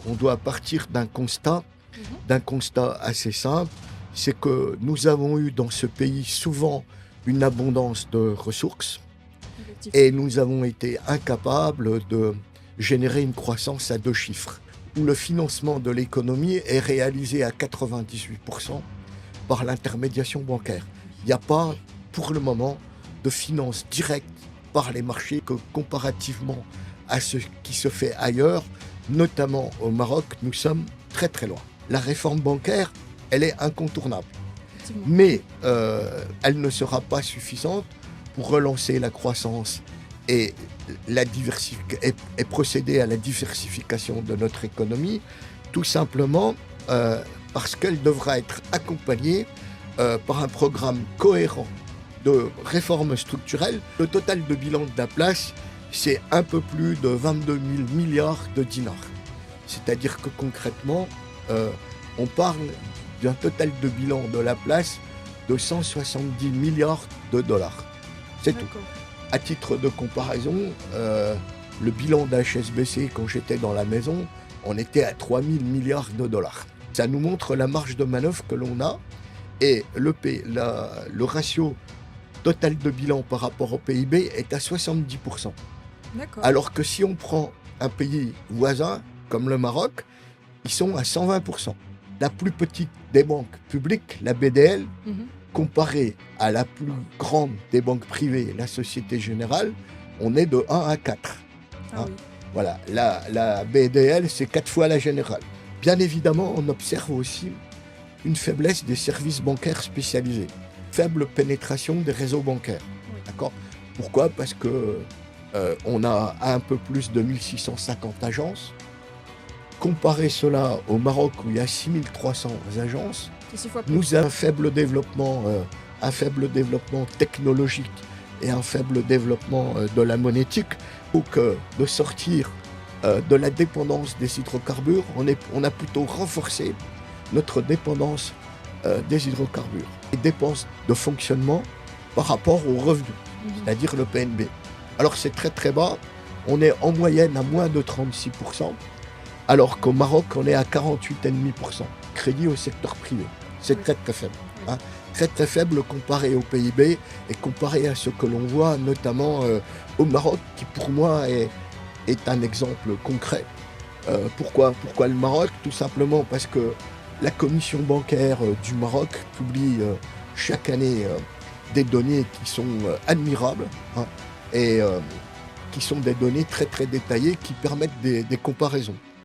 qu'on doit partir d'un constat assez simple, c'est que nous avons eu dans ce pays souvent une abondance de ressources et nous avons été incapables de générer une croissance à 2 chiffres, où le financement de l'économie est réalisé à 98% par l'intermédiation bancaire. Il n'y a pas, pour le moment, de finance directe par les marchés que comparativement à ce qui se fait ailleurs, notamment au Maroc, nous sommes très très loin. La réforme bancaire, elle est incontournable, mais elle ne sera pas suffisante pour relancer la croissance et procéder à la diversification de notre économie, tout simplement parce qu'elle devra être accompagnée par un programme cohérent de réformes structurelles. Le total de bilan de la place, c'est un peu plus de 22 000 milliards de dinars. C'est-à-dire que concrètement, on parle d'un total de bilan de la place de 170 milliards de dollars. C'est tout. À titre de comparaison, le bilan d'HSBC, quand j'étais dans la maison, on était à 3 000 milliards de dollars. Ça nous montre la marge de manœuvre que l'on a et le ratio total de bilan par rapport au PIB est à 70%. Alors que si on prend un pays voisin comme le Maroc, ils sont à 120%. La plus petite des banques publiques, la BDL, comparée à la plus grande des banques privées, la Société Générale, on est de 1 à 4. Oui. Voilà, la BDL, c'est 4 fois la Générale. Bien évidemment, on observe aussi une faiblesse des services bancaires spécialisés, faible pénétration des réseaux bancaires. Oui. D'accord ? Pourquoi ? Parce que on a un peu plus de 1650 agences. Comparer cela au Maroc où il y a 6300 agences, nous avons un faible développement technologique et un faible développement de la monétique. Donc de sortir de la dépendance des hydrocarbures, on a plutôt renforcé notre dépendance des hydrocarbures. Les dépenses de fonctionnement par rapport aux revenus, c'est-à-dire le PNB. Alors c'est très très bas, on est en moyenne à moins de 36%, alors qu'au Maroc on est à 48,5%. Crédit au secteur privé, c'est très très faible. Hein. Très très faible comparé au PIB et comparé à ce que l'on voit notamment au Maroc, qui pour moi est un exemple concret. Pourquoi le Maroc ? Tout simplement parce que la commission bancaire du Maroc publie chaque année des données qui sont admirables, hein, et qui sont des données très très détaillées qui permettent des comparaisons.